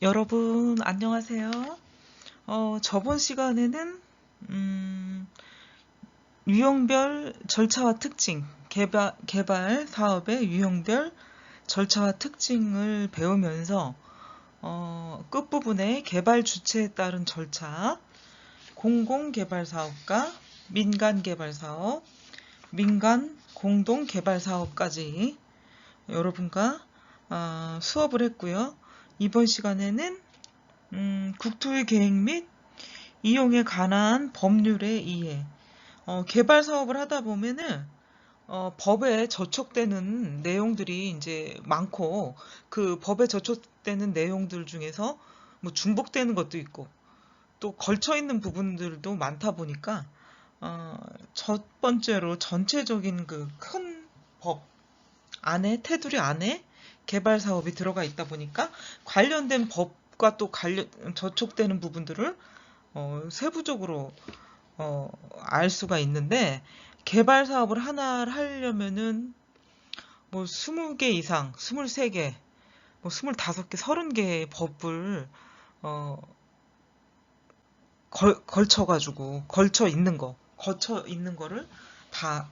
여러분, 안녕하세요. 저번 시간에는, 음, 유형별 절차와 특징, 개발 사업의 유형별 절차와 특징을 배우면서, 끝부분에 개발 주체에 따른 절차, 공공개발사업과 민간개발사업, 민간 공동개발사업까지 여러분과 수업을 했고요. 이번 시간에는 국토의 계획 및 이용에 관한 법률의 이해. 개발 사업을 하다 보면은 법에 저촉되는 내용들이 이제 많고 그 법에 저촉되는 내용들 중에서 뭐 중복되는 것도 있고 또 걸쳐 있는 부분들도 많다 보니까 첫 번째로 전체적인 그 큰 법 안에 테두리 안에 개발 사업이 들어가 있다 보니까 관련된 법과 또 저촉되는 부분들을 세부적으로 알 수가 있는데 개발 사업을 하나를 하려면은 뭐 20개 이상, 23개, 뭐 25개, 30개의 법을 어, 걸쳐 있는 거를 다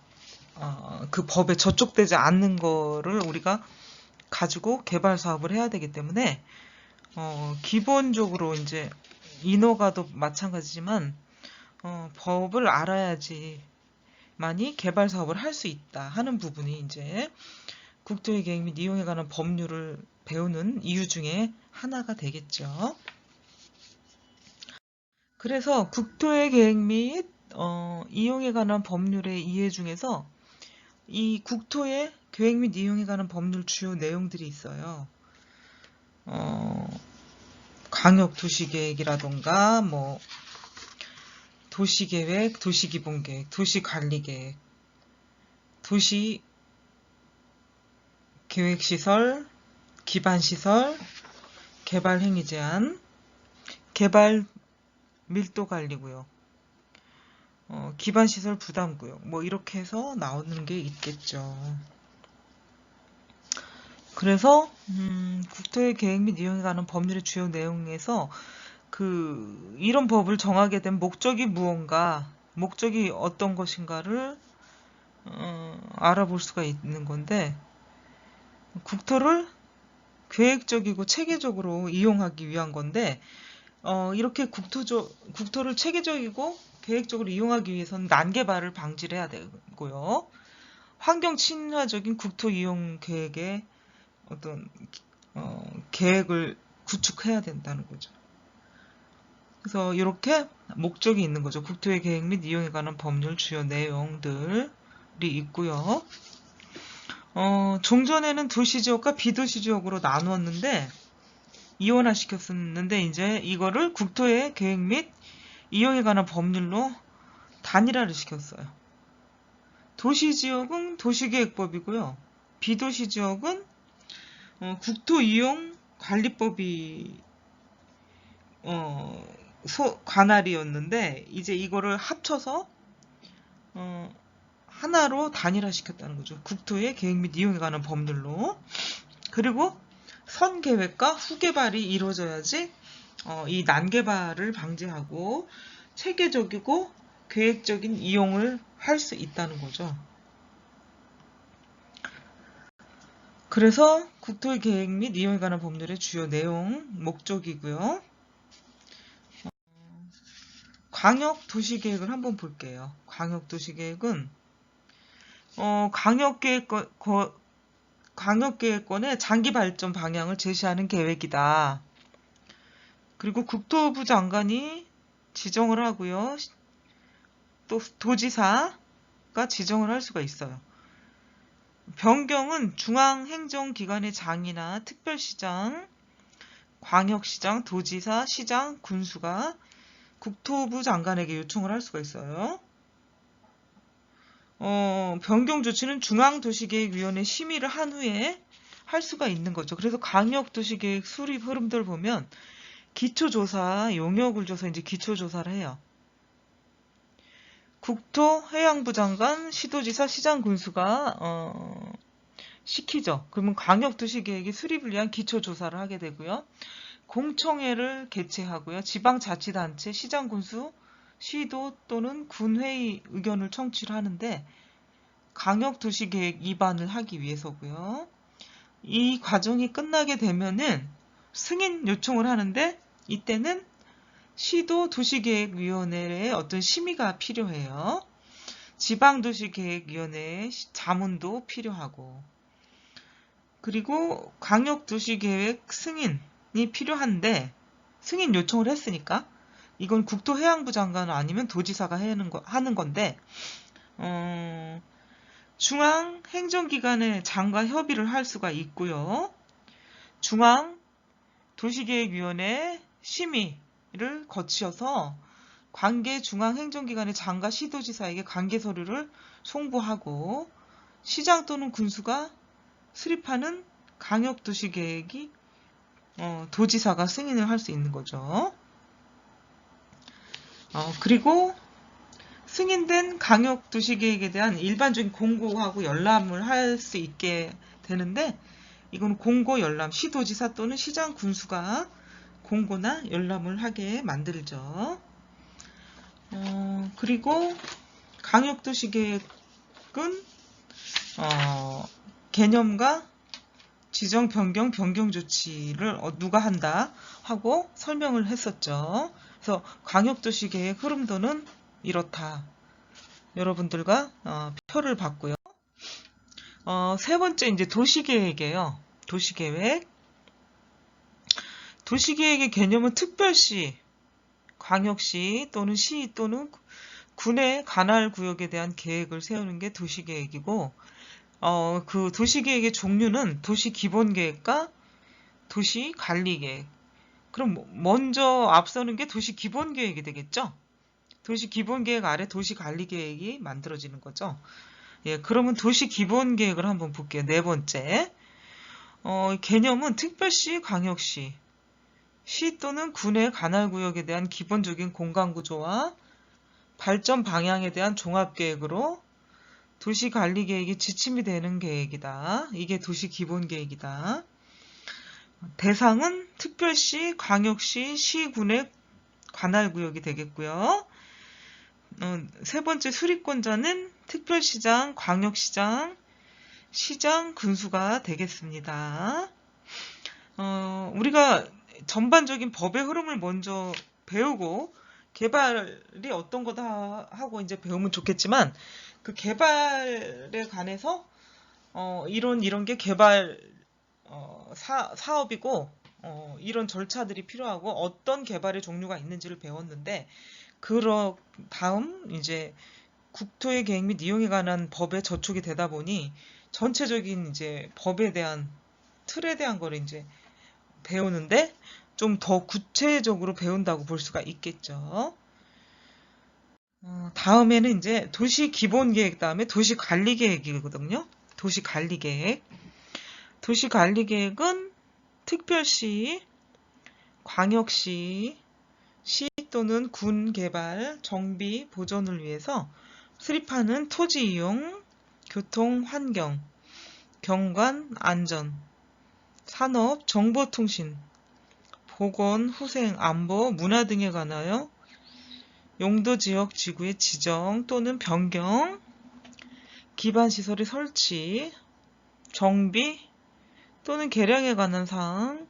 그 법에 저촉되지 않는 거를 우리가 가지고 개발 사업을 해야 되기 때문에 기본적으로 이제 인허가도 마찬가지지만 법을 알아야지 많이 개발 사업을 할 수 있다 하는 부분이 이제 국토의 계획 및 이용에 관한 법률을 배우는 이유 중에 하나가 되겠죠. 그래서 국토의 계획 및 이용에 관한 법률의 이해 중에서 이 국토의 계획 및 이용에 관한 법률 주요 내용들이 있어요. 광역 도시계획이라던가 뭐 도시계획, 도시기본계획, 도시관리계획, 도시계획시설, 기반시설, 개발행위 제한, 개발 밀도관리구역, 기반시설 부담구역 뭐 이렇게 해서 나오는 게 있겠죠. 그래서 국토의 계획 및 이용에 관한 법률의 주요 내용에서 이런 법을 정하게 된 목적이 무언가, 목적이 어떤 것인가를 알아볼 수가 있는 건데 국토를 계획적이고 체계적으로 이용하기 위한 건데 이렇게 국토를 체계적이고 계획적으로 이용하기 위해서는 난개발을 방지를 해야 되고요. 환경 친화적인 국토 이용 계획의 어떤 계획을 구축해야 된다는 거죠. 그래서 이렇게 목적이 있는 거죠. 국토의 계획 및 이용에 관한 법률 주요 내용들이 있고요. 종전에는 도시지역과 비도시지역으로 나누었는데 이원화시켰었는데 이제 이거를 국토의 계획 및 이용에 관한 법률로 단일화를 시켰어요. 도시지역은 도시계획법이고요. 비도시지역은 국토이용관리법이 관할이었는데 이제 이거를 합쳐서 하나로 단일화시켰다는 거죠. 국토의 계획 및 이용에 관한 법률로. 그리고 선계획과 후개발이 이루어져야지 이 난개발을 방지하고 체계적이고 계획적인 이용을 할 수 있다는 거죠. 그래서 국토의 계획 및 이용에 관한 법률의 주요 내용, 목적이고요. 광역도시계획을 한번 볼게요. 광역도시계획은 광역계획권의 장기발전 방향을 제시하는 계획이다. 그리고 국토부 장관이 지정을 하고요. 또 도지사가 지정을 할 수가 있어요. 변경은 중앙행정기관의 장이나 특별시장, 광역시장, 도지사, 시장, 군수가 국토부 장관에게 요청을 할 수가 있어요. 변경 조치는 중앙도시계획위원회 심의를 한 후에 할 수가 있는 거죠. 그래서 광역도시계획 수립 흐름들 보면 기초조사, 용역을 줘서 이제 기초조사를 해요. 국토해양부 장관, 시도지사, 시장 군수가 시키죠. 그러면 광역도시계획이 수립을 위한 기초조사를 하게 되고요. 공청회를 개최하고요. 지방자치단체, 시장군수, 시도 또는 군회의 의견을 청취를 하는데 광역도시계획 입안을 하기 위해서고요. 이 과정이 끝나게 되면은 승인 요청을 하는데 이때는 시도 도시계획위원회의 어떤 심의가 필요해요. 지방도시계획위원회의 자문도 필요하고 그리고 광역도시계획 승인이 필요한데 승인 요청을 했으니까 이건 국토해양부 장관 아니면 도지사가 하는 건데 중앙행정기관의 장과 협의를 할 수가 있고요. 중앙도시계획위원회 심의를 거쳐서 관계 중앙행정기관의 장과 시도지사에게 관계서류를 송부하고 시장 또는 군수가 수립하는 광역도시계획이 도지사가 승인을 할 수 있는 거죠. 그리고 승인된 광역도시계획에 대한 일반적인 공고하고 열람을 할 수 있게 되는데 이건 공고 열람, 시도지사 또는 시장 군수가 공고나 열람을 하게 만들죠. 그리고 광역도시계획은 개념과 지정 변경 조치를 누가 한다 하고 설명을 했었죠. 그래서 광역도시계획 흐름도는 이렇다. 여러분들과 표를 봤고요. 세 번째 이제 도시계획이에요. 도시계획의 개념은 특별시, 광역시 또는 시 또는 군의 관할 구역에 대한 계획을 세우는 게 도시계획이고 그 도시계획의 종류는 도시기본계획과 도시관리계획. 그럼 먼저 앞서는 게 도시기본계획이 되겠죠? 도시기본계획 아래 도시관리계획이 만들어지는 거죠. 예, 그러면 도시기본계획을 한번 볼게요. 네 번째. 개념은 특별시, 광역시, 시 또는 군의 관할구역에 대한 기본적인 공간구조와 발전 방향에 대한 종합계획으로 도시관리계획이 지침이 되는 계획이다. 이게 도시기본계획이다. 대상은 특별시, 광역시, 시, 군의 관할구역이 되겠고요. 세 번째 수립권자는 특별시장, 광역시장, 시장, 군수가 되겠습니다. 우리가 전반적인 법의 흐름을 먼저 배우고 개발이 어떤 거다 하고 이제 배우면 좋겠지만 그 개발에 관해서 이런 게 개발 사업이고 이런 절차들이 필요하고 어떤 개발의 종류가 있는지를 배웠는데 다음 이제 국토의 계획 및 이용에 관한 법에 저촉이 되다 보니 전체적인 이제 법에 대한 틀에 대한 거를 이제 배우는데 좀 더 구체적으로 배운다고 볼 수가 있겠죠. 다음에는 이제 도시기본계획 다음에 도시관리계획이거든요. 도시관리계획은 특별시, 광역시, 시 또는 군 개발, 정비, 보존을 위해서 수립하는 토지 이용, 교통, 환경, 경관, 안전, 산업, 정보통신, 보건, 후생, 안보, 문화 등에 관하여 용도지역 지구의 지정 또는 변경, 기반시설의 설치, 정비 또는 개량에 관한 사항,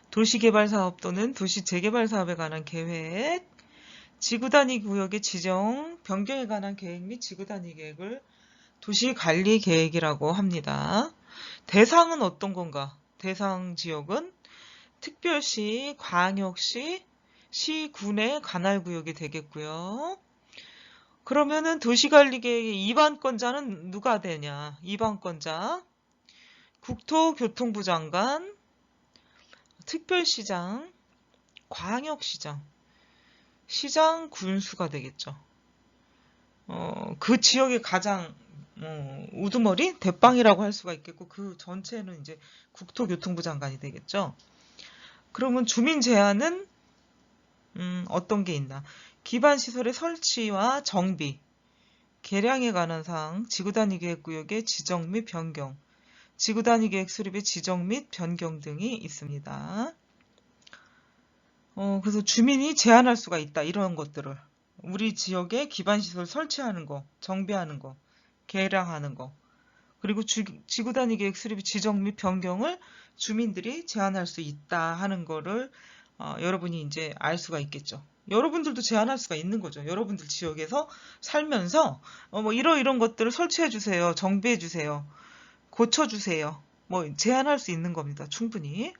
도시개발사업 또는 도시재개발사업에 관한 계획, 지구단위 구역의 지정, 변경에 관한 계획 및 지구단위 계획을 도시관리계획이라고 합니다. 대상은 어떤 건가? 대상 지역은 특별시, 광역시, 시, 군의 관할구역이 되겠고요. 그러면은 도시관리계획의 입안권자는 누가 되냐? 입안권자, 국토교통부 장관, 특별시장, 광역시장, 시장, 군수가 되겠죠. 그 지역의 가장 우두머리, 대빵이라고 할 수가 있겠고 그 전체는 이제 국토교통부 장관이 되겠죠. 그러면 주민 제한은 어떤 게 있나? 기반시설의 설치와 정비, 개량에 관한 사항, 지구단위계획구역의 지정 및 변경, 지구단위계획 수립의 지정 및 변경 등이 있습니다. 그래서 주민이 제한할 수가 있다. 이런 것들을. 우리 지역에 기반시설 설치하는 거, 정비하는 거, 개량하는 거, 그리고 지구단위계획 수립 지정 및 변경을 주민들이 제한할 수 있다 하는 거를 여러분이 이제 알 수가 있겠죠. 여러분들도 제한할 수가 있는 거죠. 여러분들 지역에서 살면서 뭐 이런 것들을 설치해 주세요. 정비해 주세요. 고쳐 주세요. 뭐 제한할 수 있는 겁니다. 충분히.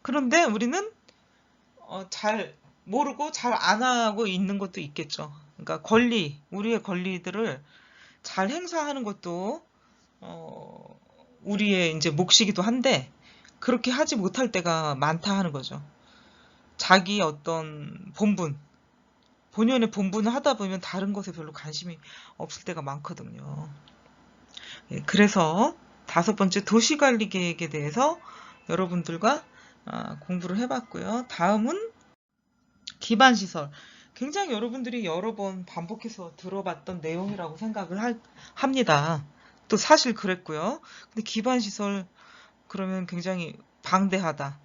그런데 우리는 잘 모르고 잘 안 하고 있는 것도 있겠죠. 그러니까 우리의 권리들을 잘 행사하는 것도 우리의 이제 몫이기도 한데 그렇게 하지 못할 때가 많다 하는 거죠. 자기 어떤 본연의 본분을 하다 보면 다른 것에 별로 관심이 없을 때가 많거든요. 그래서 5번째 도시관리 계획에 대해서 여러분들과 공부를 해봤고요. 다음은 기반시설. 굉장히 여러분들이 여러 번 반복해서 들어봤던 내용이라고 생각을 합니다. 또 사실 그랬고요. 근데 기반시설 그러면 굉장히 방대하다.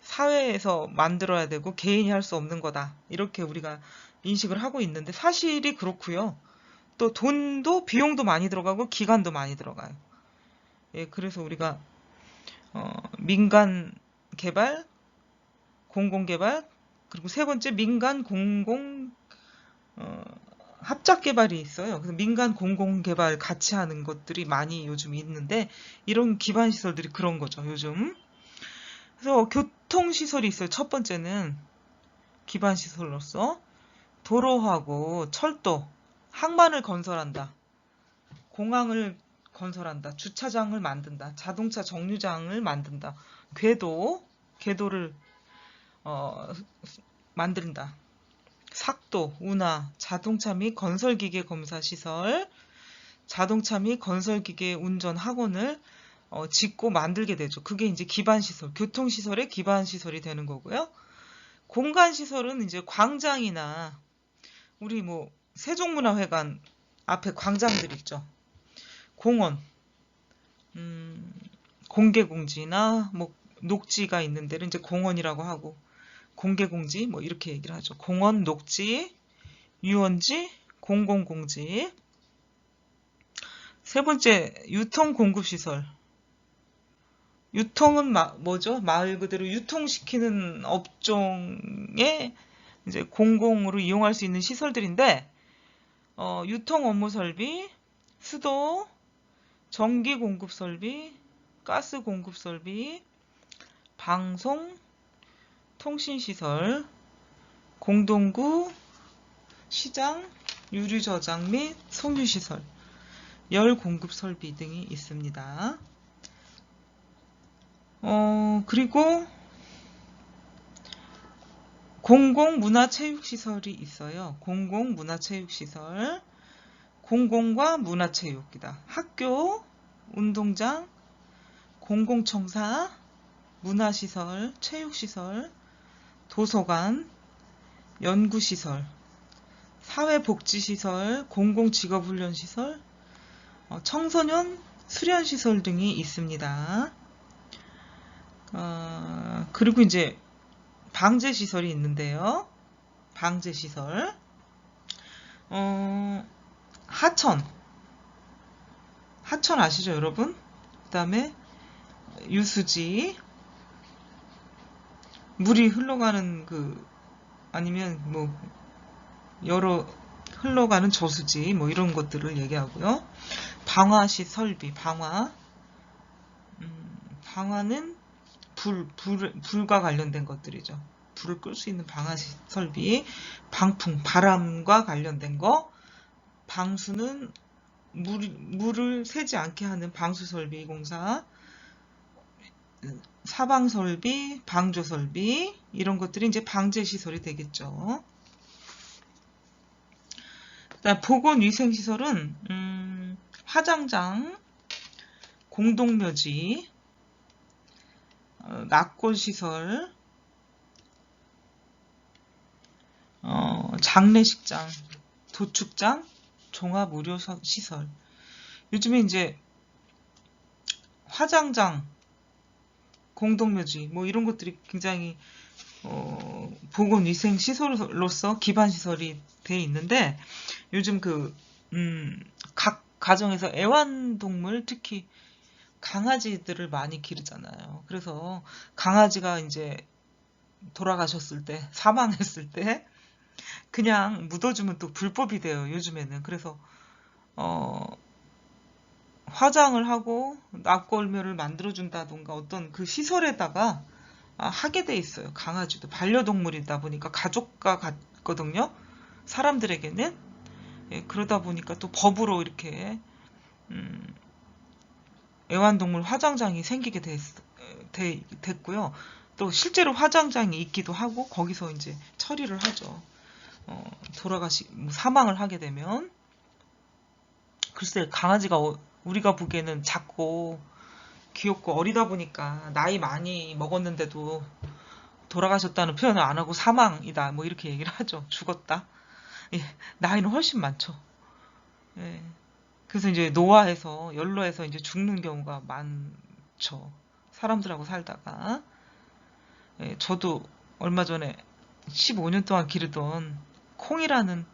사회에서 만들어야 되고 개인이 할 수 없는 거다. 이렇게 우리가 인식을 하고 있는데 사실이 그렇고요. 또 돈도 비용도 많이 들어가고 기간도 많이 들어가요. 그래서 우리가 민간 개발, 공공 개발, 그리고 3번째 민간 공공 합작 개발이 있어요. 그래서 민간 공공 개발 같이 하는 것들이 많이 요즘 있는데 이런 기반 시설들이 그런 거죠, 요즘. 그래서 교통시설이 있어요. 첫 번째는 기반시설로서 도로하고 철도, 항만을 건설한다. 공항을 건설한다. 주차장을 만든다. 자동차 정류장을 만든다. 궤도를 만든다. 삭도, 운하, 자동차 및 건설기계 검사시설, 자동차 및 건설기계 운전 학원을 짓고 만들게 되죠. 그게 이제 기반시설, 교통시설의 기반시설이 되는 거고요. 공간시설은 이제 광장이나 우리 뭐 세종문화회관 앞에 광장들 있죠. 공원, 공개공지나 뭐 녹지가 있는 데를 이제 공원이라고 하고 공개공지 뭐 이렇게 얘기를 하죠. 공원, 녹지, 유원지, 공공공지. 3번째 유통공급시설. 유통은 뭐죠? 말 그대로 유통시키는 업종에 이제 공공으로 이용할 수 있는 시설들인데 유통 업무 설비, 수도, 전기 공급 설비, 가스 공급 설비, 방송, 통신 시설, 공동구, 시장, 유류 저장 및 섬유 시설, 열 공급 설비 등이 있습니다. 그리고 공공문화체육시설이 있어요. 공공문화체육시설, 공공과 문화체육이다. 학교, 운동장, 공공청사, 문화시설, 체육시설, 도서관, 연구시설, 사회복지시설, 공공직업훈련시설, 청소년 수련시설 등이 있습니다. 그리고 이제 방제시설이 있는데요. 방제시설. 하천 아시죠, 여러분? 그 다음에 유수지, 물이 흘러가는 아니면 뭐 여러 흘러가는 저수지 뭐 이런 것들을 얘기하고요. 방화시 설비, 방화는 불과 관련된 것들이죠. 불을 끌 수 있는 방화시 설비, 방풍, 바람과 관련된 거, 방수는 물을 새지 않게 하는 방수설비 공사, 사방설비, 방조설비 이런 것들이 이제 방제시설이 되겠죠. 그다음 보건위생시설은 화장장, 공동묘지, 낙골시설, 장례식장, 도축장, 종합 의료 시설. 요즘에 이제 화장장, 공동묘지 뭐 이런 것들이 굉장히 보건위생 시설로서 기반 시설이 돼 있는데 요즘 각 가정에서 애완동물 특히 강아지들을 많이 기르잖아요. 그래서 강아지가 이제 돌아가셨을 때, 사망했을 때 그냥 묻어주면 또 불법이 돼요. 요즘에는. 그래서 화장을 하고 낙골묘를 만들어준다던가 어떤 그 시설에다가 하게 돼 있어요. 강아지도 반려동물이다 보니까 가족과 같거든요. 사람들에게는. 예, 그러다 보니까 또 법으로 이렇게 애완동물 화장장이 생기게 됐고요. 또 실제로 화장장이 있기도 하고 거기서 이제 처리를 하죠. 사망을 하게 되면. 글쎄 강아지가 우리가 보기에는 작고 귀엽고 어리다 보니까 나이 많이 먹었는데도 돌아가셨다는 표현을 안 하고 사망이다 뭐 이렇게 얘기를 하죠. 죽었다. 예, 나이는 훨씬 많죠. 예. 그래서 이제 노화해서 연로해서 이제 죽는 경우가 많죠. 사람들하고 살다가. 예, 저도 얼마 전에 15년 동안 기르던 콩이라는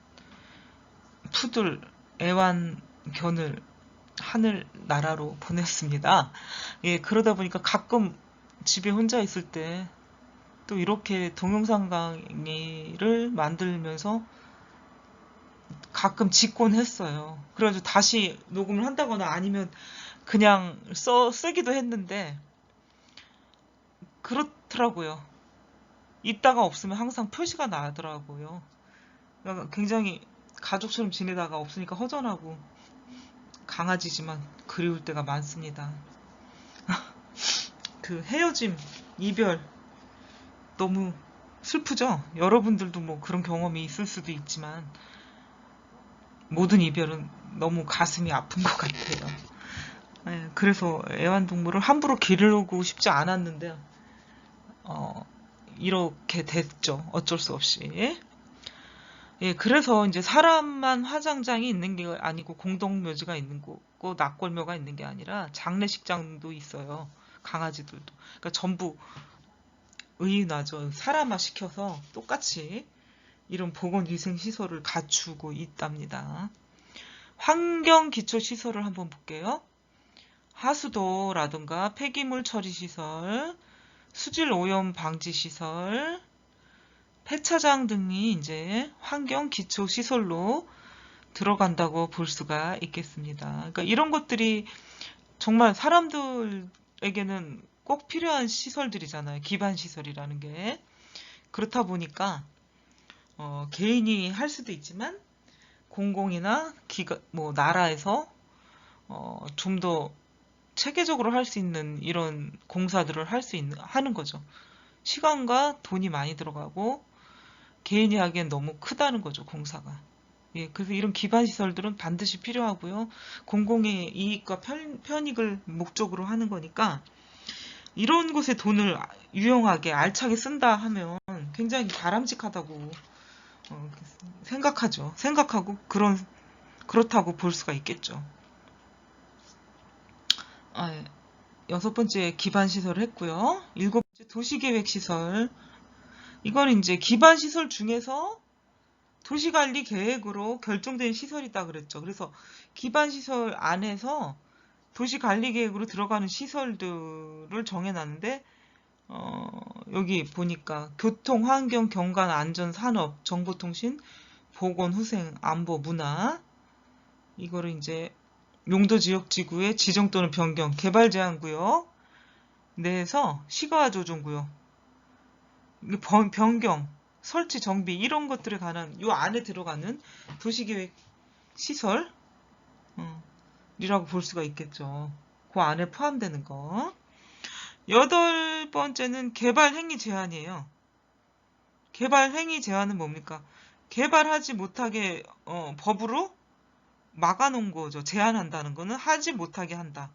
푸들 애완견을 하늘나라로 보냈습니다. 예, 그러다 보니까 가끔 집에 혼자 있을 때 또 이렇게 동영상 강의를 만들면서 가끔 짓곤 했어요. 그래가지고 다시 녹음을 한다거나 아니면 그냥 쓰기도 했는데 그렇더라고요. 있다가 없으면 항상 표시가 나더라고요. 그러니까 굉장히 가족처럼 지내다가 없으니까 허전하고 강아지지만 그리울 때가 많습니다. 그 헤어짐, 이별 너무 슬프죠? 여러분들도 뭐 그런 경험이 있을 수도 있지만 모든 이별은 너무 가슴이 아픈 것 같아요. 네, 그래서 애완동물을 함부로 기르고 싶지 않았는데 이렇게 됐죠. 어쩔 수 없이. 예, 그래서 이제 사람만 화장장이 있는 게 아니고 공동묘지가 있는 거고 낙골묘가 있는 게 아니라 장례식장도 있어요. 강아지들도. 그러니까 전부 의인화죠. 사람화 시켜서 똑같이 이런 보건위생시설을 갖추고 있답니다. 환경기초시설을 한번 볼게요. 하수도라든가 폐기물 처리시설, 수질오염 방지시설, 폐차장 등이 이제 환경기초시설로 들어간다고 볼 수가 있겠습니다. 그러니까 이런 것들이 정말 사람들에게는 꼭 필요한 시설들이잖아요. 기반시설이라는 게. 그렇다 보니까 개인이 할 수도 있지만 공공이나 나라에서 좀 더 체계적으로 할 수 있는 이런 공사들을 하는 거죠. 시간과 돈이 많이 들어가고 개인이 하기엔 너무 크다는 거죠, 공사가. 예, 그래서 이런 기반 시설들은 반드시 필요하고요. 공공의 이익과 편익을 목적으로 하는 거니까 이런 곳에 돈을 유용하게 알차게 쓴다 하면 굉장히 바람직하다고 생각하고 그렇다고 볼 수가 있겠죠. 예. 6번째 기반시설을 했고요. 7번째 도시계획시설. 이건 이제 기반시설 중에서 도시관리 계획으로 결정된 시설이다 그랬죠. 그래서 기반시설 안에서 도시관리 계획으로 들어가는 시설들을 정해놨는데 여기 보니까 교통, 환경, 경관, 안전, 산업, 정보통신, 보건, 후생, 안보, 문화 이거를 이제 용도 지역 지구의 지정 또는 변경, 개발 제한 구역 내에서 시가 조정 구역, 변경, 설치, 정비 이런 것들에 관한 요 안에 들어가는 도시계획 시설이라고 볼 수가 있겠죠. 그 안에 포함되는 거. 8번째는 개발 행위 제한이에요. 개발 행위 제한은 뭡니까? 개발하지 못하게 법으로 막아놓은 거죠. 제한한다는 거는 하지 못하게 한다.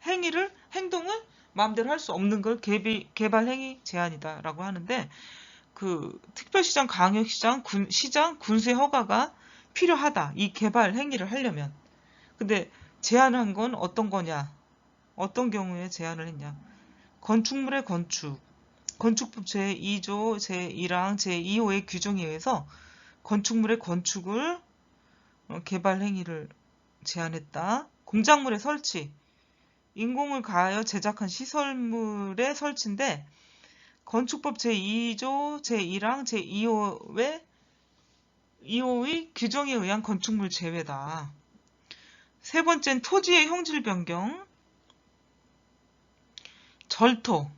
행동을 마음대로 할 수 없는 걸 개발 행위 제한이다라고 하는데 그 특별시장, 광역시장, 시장, 군수의 허가가 필요하다. 이 개발 행위를 하려면. 근데 제한한 건 어떤 거냐? 어떤 경우에 제한을 했냐? 건축물의 건축. 건축법 제2조 제1항 제2호의 규정에 의해서 건축물의 건축을 개발 행위를 제한했다. 공작물의 설치. 인공을 가하여 제작한 시설물의 설치인데 건축법 제2조 제1항 제2호의 규정에 의한 건축물 제외다. 세 번째는 토지의 형질 변경. 절토,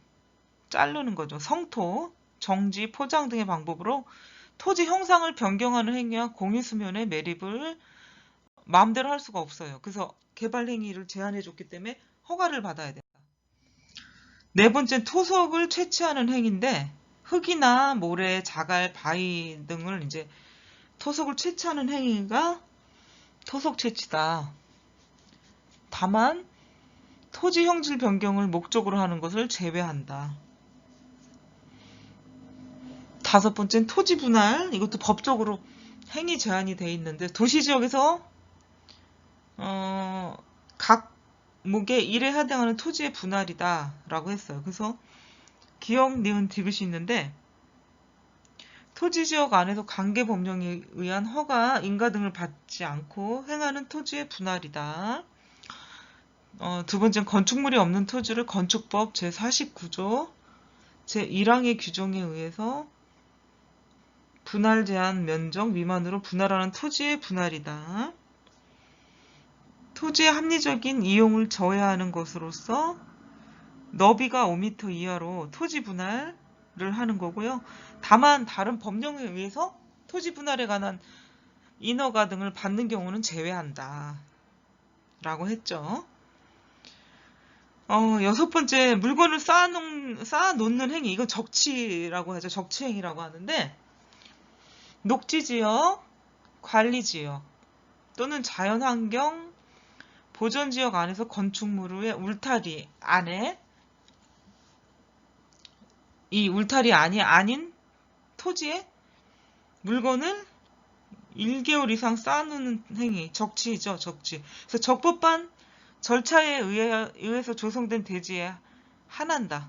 자르는 거죠. 성토, 정지, 포장 등의 방법으로 토지 형상을 변경하는 행위와 공유수면의 매립을 마음대로 할 수가 없어요. 그래서 개발 행위를 제한해줬기 때문에 허가를 받아야 된다. 네 번째는 토석을 채취하는 행위인데 흙이나 모래, 자갈, 바위 등을 이제 토석을 채취하는 행위가 토석 채취다. 다만 토지 형질 변경을 목적으로 하는 것을 제외한다. 다섯 번째는 토지 분할. 이것도 법적으로 행위 제한이 돼 있는데 도시지역에서 각 목의 1에 해당하는 토지의 분할이다 라고 했어요. 그래서 기역, 니은, 디귿이 있는데 토지지역 안에서 관계법령에 의한 허가, 인가 등을 받지 않고 행하는 토지의 분할이다. 두 번째는 건축물이 없는 토지를 건축법 제49조 제1항의 규정에 의해서 분할 제한 면적 미만으로 분할하는 토지의 분할이다. 토지의 합리적인 이용을 저해하는 것으로서 너비가 5m 이하로 토지 분할을 하는 거고요. 다만 다른 법령에 의해서 토지 분할에 관한 인허가 등을 받는 경우는 제외한다. 라고 했죠. 여섯 번째, 물건을 쌓아놓는 행위. 이건 적치라고 하죠. 적치행위라고 하는데 녹지지역, 관리지역 또는 자연환경 보전지역 안에서 건축물의 울타리 안에 이 울타리 안이 아닌 토지에 물건을 1개월 이상 쌓아놓는 행위, 적치죠, 적치. 그래서 적법한 절차에 의해서 조성된 대지에 한한다.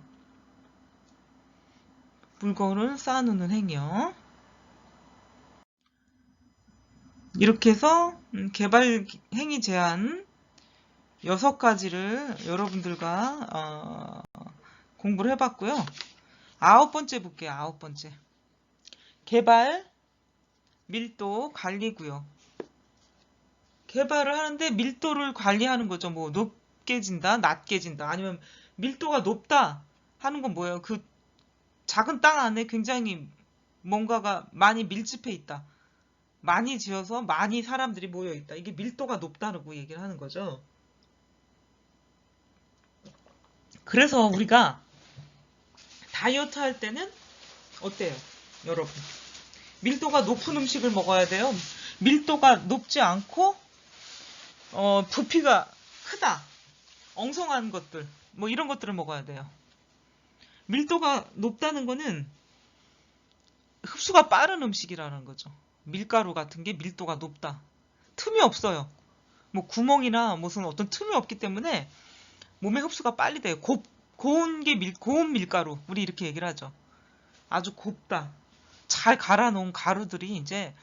물건을 쌓아놓는 행위요. 이렇게 해서 개발 행위 제한 6가지를 여러분들과 공부를 해봤고요. 9번째 볼게요. 9번째. 개발, 밀도, 관리구역. 개발을 하는데 밀도를 관리하는 거죠. 뭐 높게 진다, 낮게 진다. 아니면 밀도가 높다 하는 건 뭐예요? 그 작은 땅 안에 굉장히 뭔가가 많이 밀집해 있다. 많이 지어서 많이 사람들이 모여 있다. 이게 밀도가 높다고 얘기를 하는 거죠. 그래서 우리가 다이어트 할 때는 어때요? 여러분. 밀도가 높은 음식을 먹어야 돼요. 밀도가 높지 않고 부피가 크다. 엉성한 것들. 뭐 이런 것들을 먹어야 돼요. 밀도가 높다는 거는 흡수가 빠른 음식이라는 거죠. 밀가루 같은 게 밀도가 높다. 틈이 없어요. 뭐 구멍이나 무슨 어떤 틈이 없기 때문에 몸에 흡수가 빨리 돼요. 고운 밀가루. 우리 이렇게 얘기를 하죠. 아주 곱다. 잘 갈아놓은 가루들이 이제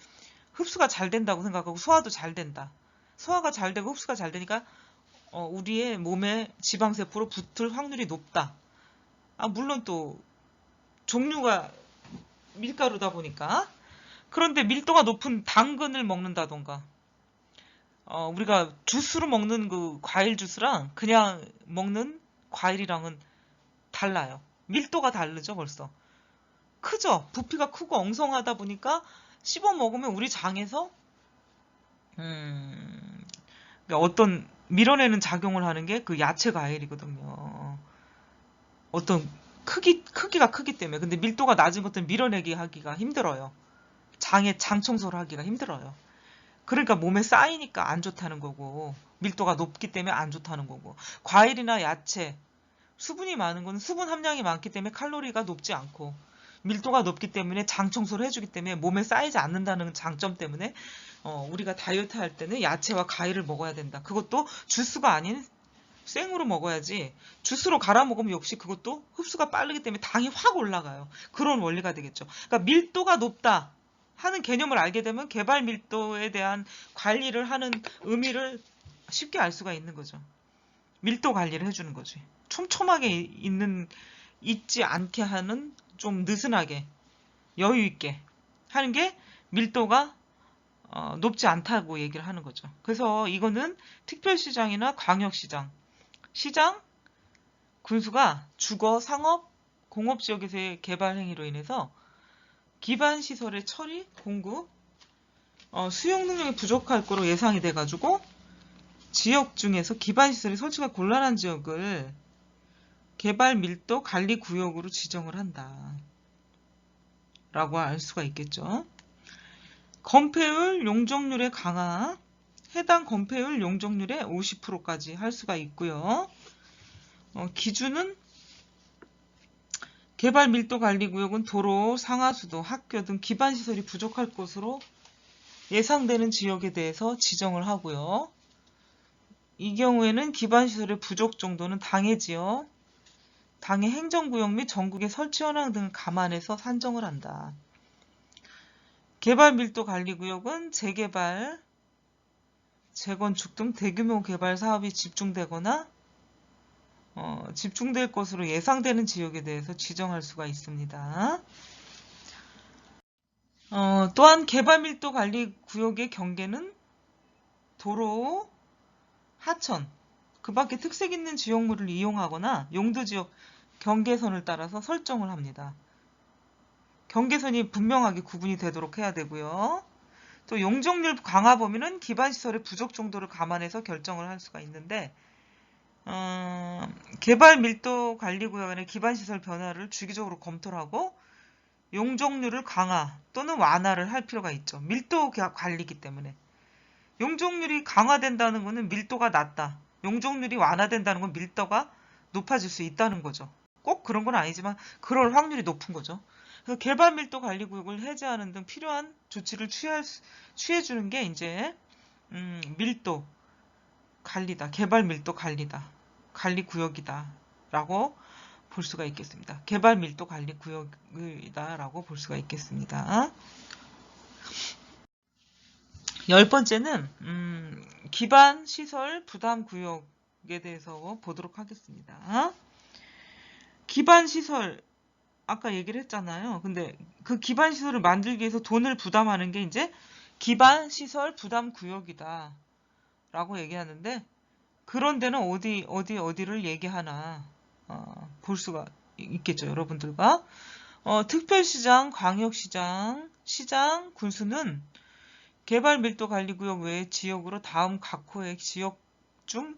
흡수가 잘 된다고 생각하고 소화도 잘 된다. 소화가 잘 되고 흡수가 잘 되니까 우리의 몸에 지방세포로 붙을 확률이 높다. 물론 또 종류가 밀가루다 보니까. 그런데 밀도가 높은 당근을 먹는다던가 우리가 주스로 먹는 그 과일 주스랑 그냥 먹는 과일이랑은 달라요. 밀도가 다르죠 벌써. 크죠? 부피가 크고 엉성하다 보니까 씹어 먹으면 우리 장에서 어떤 밀어내는 작용을 하는 게 그 야채 과일이거든요. 어떤 크기가 크기 때문에. 근데 밀도가 낮은 것들은 밀어내기 하기가 힘들어요. 장 청소를 하기가 힘들어요. 그러니까 몸에 쌓이니까 안 좋다는 거고, 밀도가 높기 때문에 안 좋다는 거고. 과일이나 야채, 수분이 많은 건 수분 함량이 많기 때문에 칼로리가 높지 않고, 밀도가 높기 때문에 장 청소를 해주기 때문에 몸에 쌓이지 않는다는 장점 때문에 우리가 다이어트 할 때는 야채와 과일을 먹어야 된다. 그것도 주스가 아닌 생으로 먹어야지. 주스로 갈아 먹으면 역시 그것도 흡수가 빠르기 때문에 당이 확 올라가요. 그런 원리가 되겠죠. 그러니까 밀도가 높다 하는 개념을 알게 되면 개발 밀도에 대한 관리를 하는 의미를 쉽게 알 수가 있는 거죠. 밀도 관리를 해주는 거지. 촘촘하게 있지 않게 하는, 좀 느슨하게 여유 있게 하는 게 밀도가 높지 않다고 얘기를 하는 거죠. 그래서 이거는 특별시장이나 광역시장, 시장, 군수가 주거, 상업, 공업지역에서의 개발 행위로 인해서 기반시설의 처리, 공급, 수용 능력이 부족할 거로 예상이 돼가지고 지역 중에서 기반시설의 설치가 곤란한 지역을 개발 밀도 관리 구역으로 지정을 한다. 라고 알 수가 있겠죠. 건폐율, 용적률의 강화, 해당 건폐율, 용적률의 50%까지 할 수가 있고요. 기준은 개발 밀도 관리 구역은 도로, 상하수도, 학교 등 기반시설이 부족할 것으로 예상되는 지역에 대해서 지정을 하고요. 이 경우에는 기반시설의 부족 정도는 당해 지역, 당해 행정구역 및 전국의 설치 현황 등을 감안해서 산정을 한다. 개발 밀도 관리 구역은 재개발, 재건축 등 대규모 개발 사업이 집중되거나 집중될 것으로 예상되는 지역에 대해서 지정할 수가 있습니다. 또한 개발 밀도 관리 구역의 경계는 도로, 하천, 그 밖에 특색 있는 지역물을 이용하거나 용도지역 경계선을 따라서 설정을 합니다. 경계선이 분명하게 구분이 되도록 해야 되고요. 또 용적률 강화 범위는 기반시설의 부족 정도를 감안해서 결정을 할 수가 있는데 개발 밀도 관리구역 안의 기반시설 변화를 주기적으로 검토를 하고 용적률을 강화 또는 완화를 할 필요가 있죠. 밀도 관리이기 때문에. 용적률이 강화된다는 것은 밀도가 낮다. 용적률이 완화된다는 건 밀도가 높아질 수 있다는 거죠. 꼭 그런 건 아니지만 그럴 확률이 높은 거죠. 그래서 개발 밀도 관리 구역을 해제하는 등 필요한 조치를 취해주는 게 이제 밀도 관리다. 개발 밀도 관리다. 관리 구역이다라고 볼 수가 있겠습니다. 개발 밀도 관리 구역이다라고 볼 수가 있겠습니다. 10번째는 기반 시설 부담 구역에 대해서 보도록 하겠습니다. 기반 시설 아까 얘기를 했잖아요. 근데 그 기반 시설을 만들기 위해서 돈을 부담하는 게 이제 기반 시설 부담 구역이다 라고 얘기하는데 그런 데는 어디를 얘기하나 볼 수가 있겠죠. 여러분들과 특별시장, 광역시장, 시장, 군수는 개발 밀도 관리구역 외의 지역으로 다음 각 호의 지역 중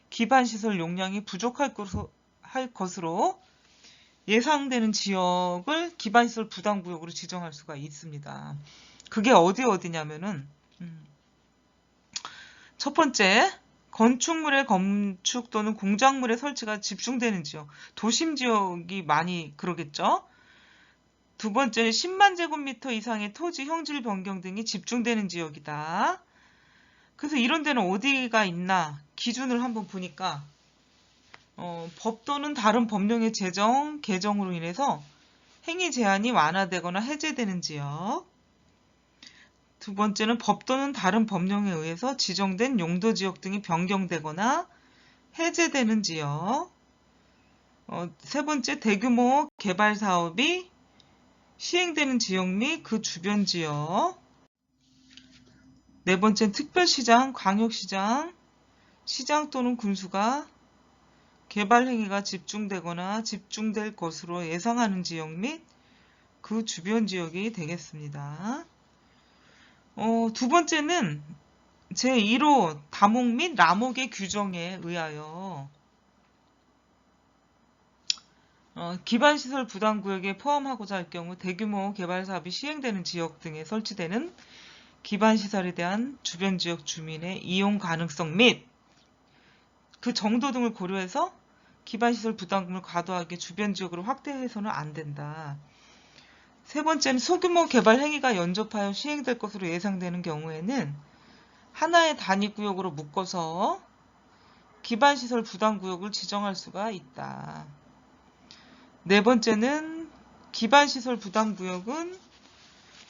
기반시설 용량이 부족할 것으로 예상되는 지역을 기반시설 부담구역으로 지정할 수가 있습니다. 그게 어디냐면은 첫 번째, 건축물의 건축 또는 공작물의 설치가 집중되는 지역, 도심 지역이 많이 그러겠죠. 두 번째는 10만 제곱미터 이상의 토지 형질 변경 등이 집중되는 지역이다. 그래서 이런 데는 어디가 있나 기준을 한번 보니까 법 또는 다른 법령의 제정, 개정으로 인해서 행위 제한이 완화되거나 해제되는 지역. 두 번째는 법 또는 다른 법령에 의해서 지정된 용도 지역 등이 변경되거나 해제되는 지역. 세 번째, 대규모 개발 사업이 시행되는 지역 및 그 주변 지역. 네 번째는 특별시장, 광역시장, 시장 또는 군수가 개발 행위가 집중되거나 집중될 것으로 예상하는 지역 및 그 주변 지역이 되겠습니다. 두 번째는 제1호 다목 및 라목의 규정에 의하여 기반시설 부담구역에 포함하고자 할 경우 대규모 개발사업이 시행되는 지역 등에 설치되는 기반시설에 대한 주변 지역 주민의 이용 가능성 및 그 정도 등을 고려해서 기반시설 부담금을 과도하게 주변 지역으로 확대해서는 안 된다. 세 번째는 소규모 개발 행위가 연접하여 시행될 것으로 예상되는 경우에는 하나의 단위구역으로 묶어서 기반시설 부담구역을 지정할 수가 있다. 네 번째는 기반시설 부담구역은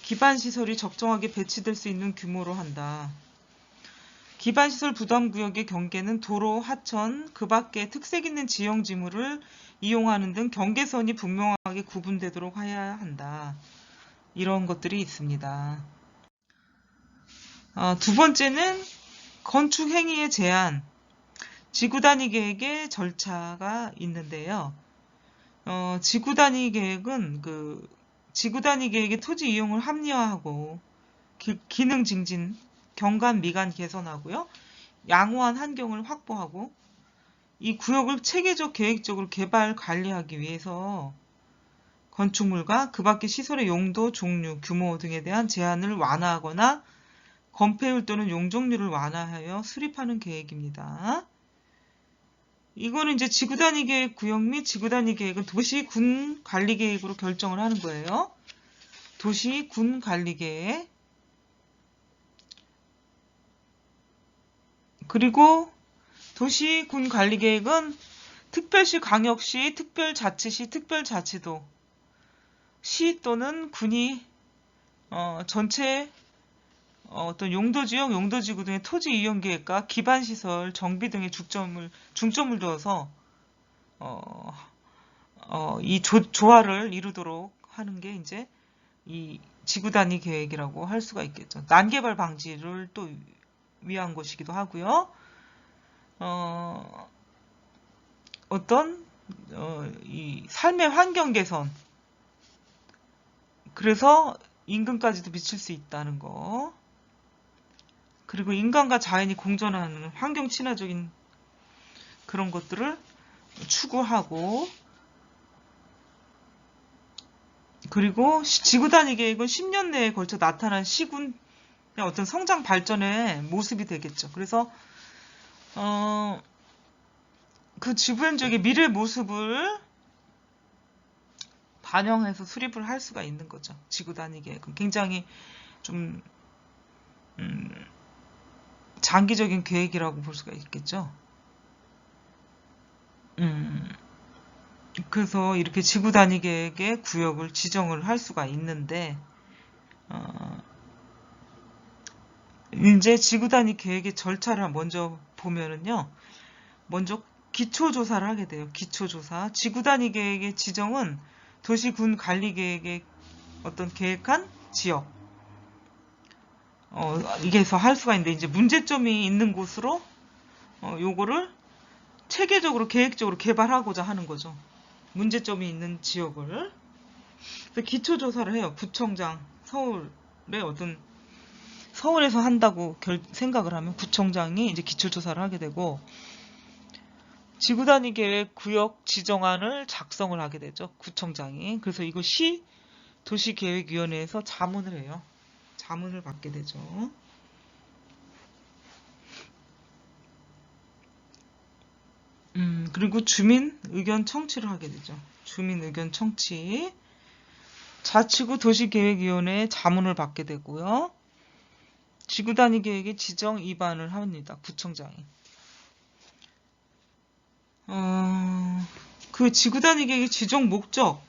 기반시설이 적정하게 배치될 수 있는 규모로 한다. 기반시설 부담구역의 경계는 도로, 하천, 그 밖에 특색 있는 지형 지물을 이용하는 등 경계선이 분명하게 구분되도록 해야 한다. 이런 것들이 있습니다. 두 번째는 건축 행위의 제한, 지구 단위 계획의 절차가 있는데요. 지구 단위 계획은 지구 단위 계획의 토지 이용을 합리화하고 기능 증진, 경관 미관 개선하고요. 양호한 환경을 확보하고 이 구역을 체계적 계획적으로 개발 관리하기 위해서 건축물과 그 밖의 시설의 용도, 종류, 규모 등에 대한 제한을 완화하거나 건폐율 또는 용적률을 완화하여 수립하는 계획입니다. 이거는 이제 지구 단위 계획 구역 및 지구 단위 계획은 도시 군 관리 계획으로 결정을 하는 거예요. 도시 군 관리 계획. 그리고 도시 군 관리 계획은 특별시, 광역시, 특별자치시, 특별자치도, 시 또는 군이 전체 어떤 용도지역, 용도지구 등의 토지 이용 계획과 기반시설, 정비 등의 중점을 두어서 이 조화를 이루도록 하는 게 이제 이 지구 단위 계획이라고 할 수가 있겠죠. 난개발 방지를 또 위한 것이기도 하고요. 이 삶의 환경 개선, 그래서 임금까지도 미칠 수 있다는 거. 그리고 인간과 자연이 공존하는 환경 친화적인 그런 것들을 추구하고, 그리고 지구 단위 계획은 10년 내에 걸쳐 나타난 시군의 어떤 성장 발전의 모습이 되겠죠. 그래서 그 지구현 지역의 미래 모습을 반영해서 수립을 할 수가 있는 거죠. 지구 단위 계획은 굉장히 좀 장기적인 계획이라고 볼 수가 있겠죠. 그래서 이렇게 지구 단위 계획의 구역을 지정을 할 수가 있는데, 이제 지구 단위 계획의 절차를 먼저 보면은요, 먼저 기초조사를 하게 돼요. 기초조사. 지구 단위 계획의 지정은 도시군 관리 계획의 어떤 계획한 지역, 이게서 할 수가 있는데, 이제 문제점이 있는 곳으로 요거를 체계적으로 계획적으로 개발하고자 하는 거죠. 문제점이 있는 지역을. 그래서 기초조사를 해요. 구청장, 서울에서 한다고 생각을 하면 구청장이 이제 기초조사를 하게 되고, 지구 단위 계획 구역 지정안을 작성을 하게 되죠. 구청장이. 그래서 이거 도시계획위원회에서 자문을 해요. 자문을 받게 되죠. 그리고 주민 의견 청취를 하게 되죠. 주민 의견 청취. 자치구 도시계획위원회에 자문을 받게 되고요. 지구 단위 계획의 지정 입안을 합니다. 구청장이. 그 지구 단위 계획의 지정 목적,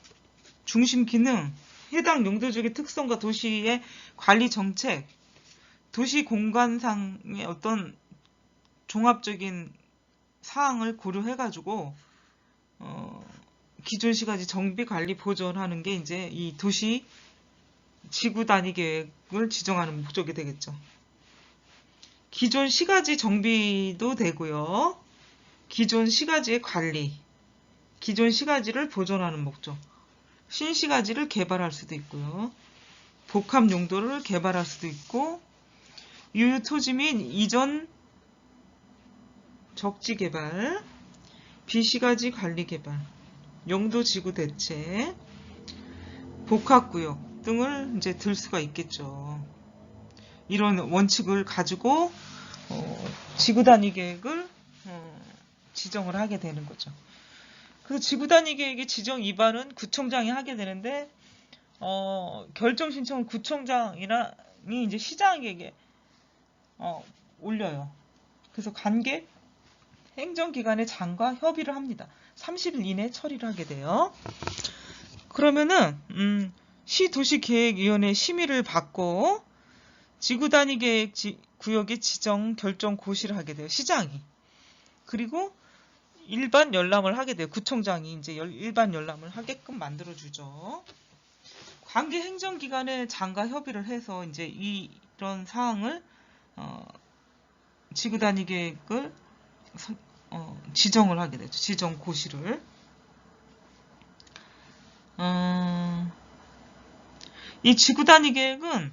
중심 기능, 해당 용도지역의 특성과 도시의 관리 정책, 도시 공간상의 어떤 종합적인 사항을 고려해가지고 기존 시가지 정비 관리 보존하는 게 이제 이 도시 지구 단위 계획을 지정하는 목적이 되겠죠. 기존 시가지 정비도 되고요. 기존 시가지의 관리, 기존 시가지를 보존하는 목적, 신시가지를 개발할 수도 있고요. 복합 용도를 개발할 수도 있고, 유휴 토지 및 이전 적지 개발, 비시가지 관리 개발, 용도 지구 대체, 복합구역 등을 이제 들 수가 있겠죠. 이런 원칙을 가지고 지구 단위 계획을 지정을 하게 되는 거죠. 그 지구 단위 계획의 지정 입안은 구청장이 하게 되는데, 결정 신청을 구청장이 이제 시장에게 올려요. 그래서 관계 행정기관의 장과 협의를 합니다. 30일 이내에 처리를 하게 돼요. 그러면은 시도시계획위원회 심의를 받고 지구단위계획 구역의 지정 결정 고시를 하게 돼요. 시장이. 그리고 일반 열람을 하게 돼요. 구청장이 이제 일반 열람을 하게끔 만들어주죠. 관계 행정기관의 장과 협의를 해서 이제 이런 사항을 지구단위계획을 지정을 하게 되죠. 지정 고시를. 이 지구단위계획은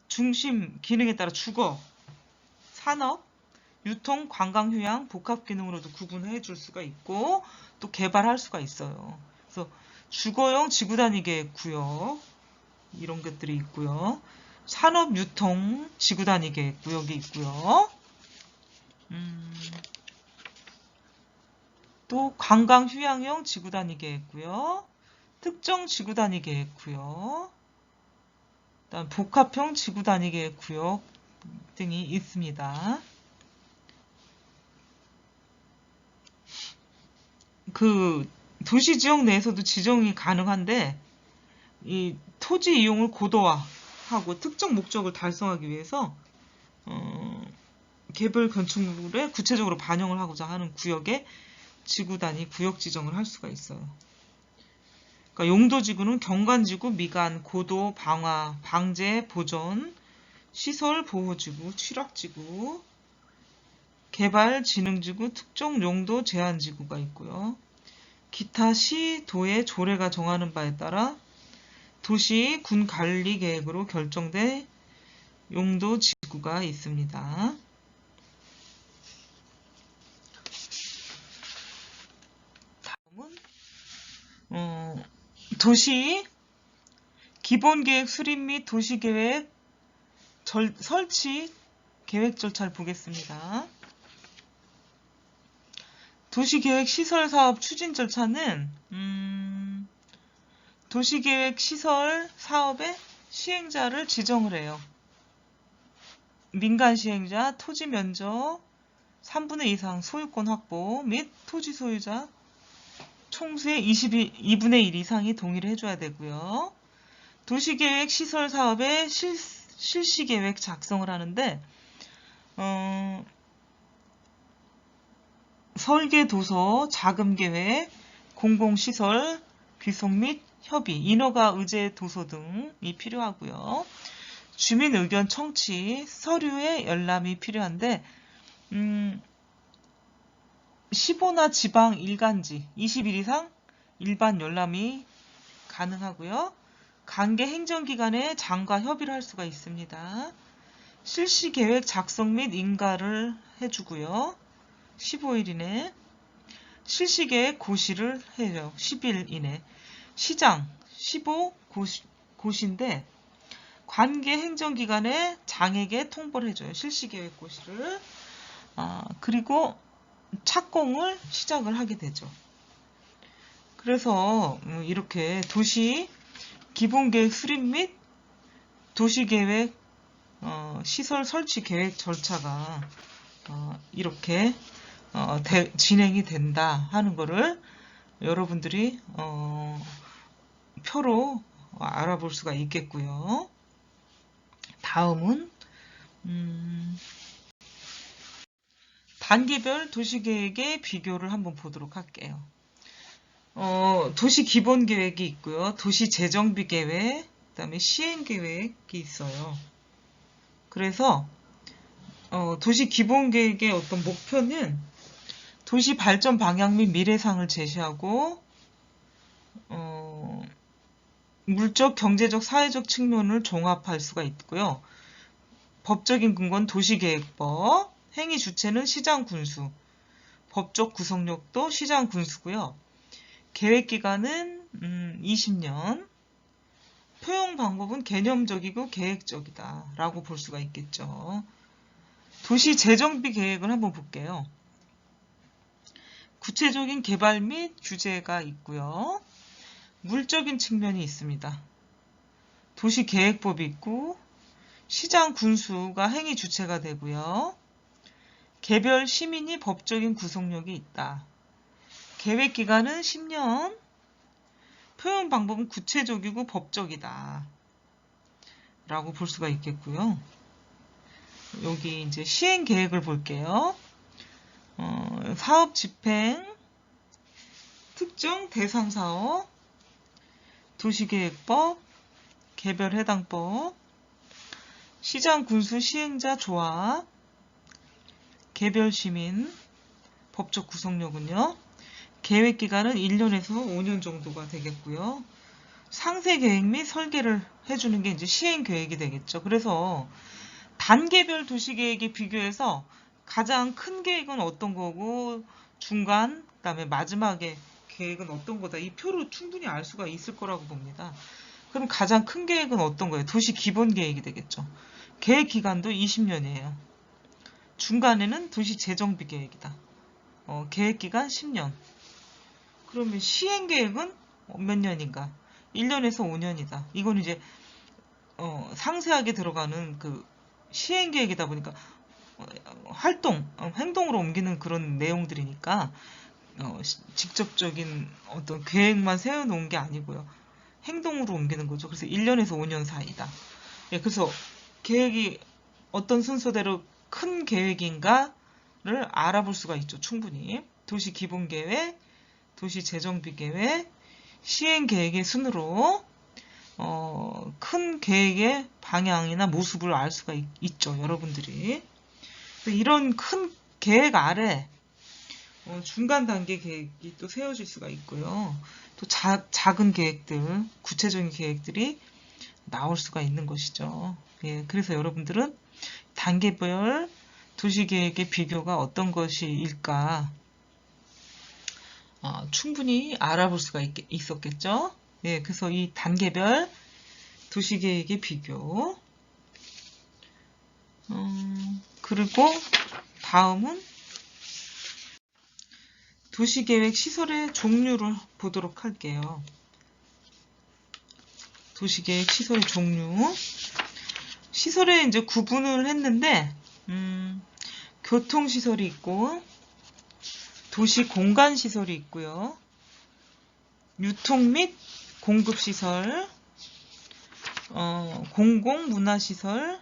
중심 기능에 따라 주거, 산업, 유통, 관광, 휴양, 복합 기능으로도 구분해 줄 수가 있고 또 개발할 수가 있어요. 그래서 주거용 지구단위계획 구역 이런 것들이 있고요. 산업, 유통, 지구단위계획 구역이 있고요. 또 관광, 휴양용 지구단위계획 구역, 특정 지구단위계획 구역, 그다음 복합형 지구단위계획 구역 등이 있습니다. 그 도시지역 내에서도 지정이 가능한데 이 토지 이용을 고도화하고 특정 목적을 달성하기 위해서 개별 건축물에 구체적으로 반영을 하고자 하는 구역에 지구단위 구역 지정을 할 수가 있어요. 그러니까 용도지구는 경관지구, 미관, 고도, 방화, 방제, 보존, 시설, 보호지구, 취락지구, 개발, 진흥지구, 특정 용도 제한지구가 있고요. 기타 시, 도의 조례가 정하는 바에 따라 도시, 군 관리 계획으로 결정된 용도 지구가 있습니다. 다음은 도시 기본계획 수립 및 도시계획 설치 계획 절차를 보겠습니다. 도시계획 시설사업 추진 절차는 도시계획 시설 사업의 시행자를 지정을 해요. 민간 시행자, 토지 면적 3분의 2 이상 소유권 확보 및 토지 소유자 총수의 2분의 1 이상이 동의를 해줘야 되고요. 도시계획 시설 사업의 실시계획 작성을 하는데 설계도서, 자금계획, 공공시설, 귀속 및 협의, 인허가 의제 도서 등이 필요하고요. 주민 의견 청취, 서류의 열람이 필요한데 15나 지방 일간지 20일 이상 일반 열람이 가능하고요. 관계 행정기관의 장과 협의를 할 수가 있습니다. 실시계획 작성 및 인가를 해주고요. 15일 이내 실시계획 고시를 해요. 10일 이내 시장 15 고시인데 관계 행정기관의 장에게 통보를 해줘요. 실시계획 고시를. 그리고 착공을 시작을 하게 되죠. 그래서 이렇게 도시 기본계획 수립 및 도시계획 시설 설치 계획 절차가 이렇게 진행이 된다 하는 거를 여러분들이 표로 알아볼 수가 있겠고요. 다음은 단계별 도시계획의 비교를 한번 보도록 할게요. 도시 기본계획이 있고요. 도시 재정비 계획, 그 다음에 시행계획이 있어요. 그래서 도시 기본계획의 어떤 목표는 도시 발전 방향 및 미래상을 제시하고 물적, 경제적, 사회적 측면을 종합할 수가 있고요. 법적인 근거는 도시계획법, 행위 주체는 시장군수, 법적 구속력도 시장군수고요. 계획기간은 20년, 표용 방법은 개념적이고 계획적이다 라고 볼 수가 있겠죠. 도시 재정비 계획을 한번 볼게요. 구체적인 개발 및 규제가 있고요. 물적인 측면이 있습니다. 도시계획법이 있고 시장 군수가 행위 주체가 되고요. 개별 시민이 법적인 구속력이 있다. 계획기간은 10년, 표현 방법은 구체적이고 법적이다. 라고 볼 수가 있겠고요. 여기 이제 시행 계획을 볼게요. 사업 집행, 특정 대상 사업, 도시계획법, 개별해당법, 시장 군수 시행자 조합, 개별 시민, 법적 구속력은요. 계획기간은 1년에서 5년 정도가 되겠고요. 상세 계획 및 설계를 해주는 게 이제 시행 계획이 되겠죠. 그래서 단계별 도시계획에 비교해서 가장 큰 계획은 어떤 거고 중간, 그다음에 마지막에 계획은 어떤 거다. 이 표로 충분히 알 수가 있을 거라고 봅니다. 그럼 가장 큰 계획은 어떤 거예요? 도시 기본 계획이 되겠죠. 계획 기간도 20년이에요. 중간에는 도시 재정비 계획이다. 계획 기간 10년. 그러면 시행 계획은 몇 년인가? 1년에서 5년이다. 이건 이제 상세하게 들어가는 그 시행 계획이다 보니까 행동으로 옮기는 그런 내용들이니까 직접적인 어떤 계획만 세워놓은 게 아니고요. 행동으로 옮기는 거죠. 그래서 1년에서 5년 사이다. 예, 그래서 계획이 어떤 순서대로 큰 계획인가를 알아볼 수가 있죠. 충분히. 도시 기본 계획, 도시 재정비 계획, 시행 계획의 순으로 큰 계획의 방향이나 모습을 알 수가 있죠. 여러분들이. 이런 큰 계획 아래 중간 단계 계획이 또 세워질 수가 있고요. 또 작은 계획들, 구체적인 계획들이 나올 수가 있는 것이죠. 예, 그래서 여러분들은 단계별 도시계획의 비교가 어떤 것일까 충분히 알아볼 수가 있었겠죠. 예, 그래서 이 단계별 도시계획의 비교 그리고 다음은 도시계획 시설의 종류를 보도록 할게요. 도시계획 시설의 종류. 시설에 이제 구분을 했는데, 교통시설이 있고, 도시 공간시설이 있고요. 유통 및 공급시설, 공공문화시설,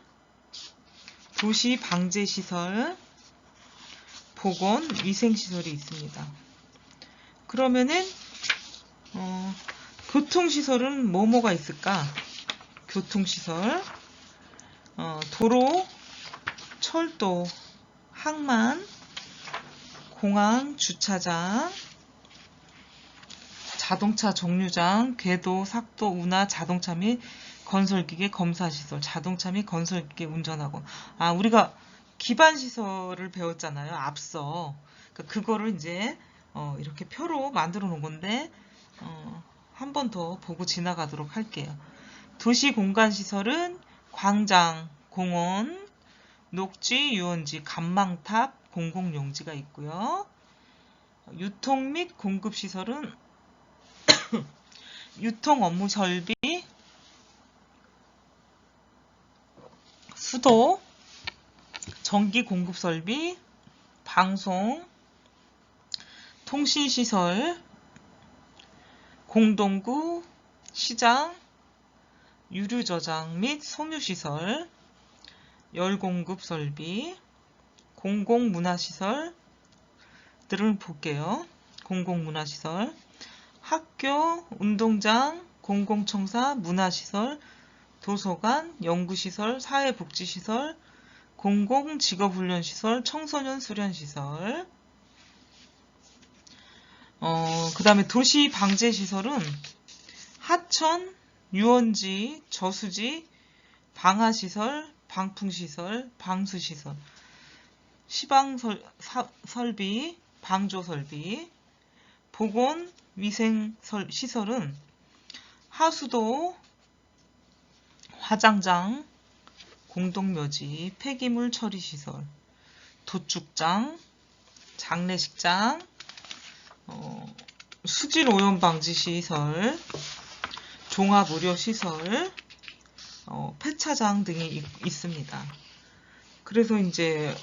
도시 방제시설, 보건, 위생시설이 있습니다. 그러면은 교통시설은 뭐가 있을까? 교통시설, 도로, 철도, 항만, 공항, 주차장, 자동차 정류장, 궤도, 삭도, 운하, 자동차 및 건설기계 검사시설, 자동차 및 건설기계 운전학원. 우리가 기반시설을 배웠잖아요. 앞서. 그거를 이제 이렇게 표로 만들어 놓은 건데 한 번 더 보고 지나가도록 할게요. 도시 공간시설은 광장, 공원, 녹지, 유원지, 간망탑, 공공용지가 있고요. 유통 및 공급시설은 유통 업무 설비, 수도, 전기 공급 설비, 방송, 통신시설, 공동구, 시장, 유류 저장 및 섬유시설, 열공급 설비, 공공문화시설들을 볼게요. 공공문화시설, 학교, 운동장, 공공청사, 문화시설, 도서관, 연구시설, 사회복지시설, 공공직업훈련시설, 청소년 수련시설. 그 다음에 도시방제시설은 하천, 유원지, 저수지, 방화시설, 방풍시설, 방수시설, 시방설비, 방조설비, 보건, 위생시설은 하수도, 화장장, 공동묘지, 폐기물 처리시설, 도축장, 장례식장, 수질 오염 방지 시설, 종합 의료 시설, 폐차장 등이 있습니다. 그래서 이제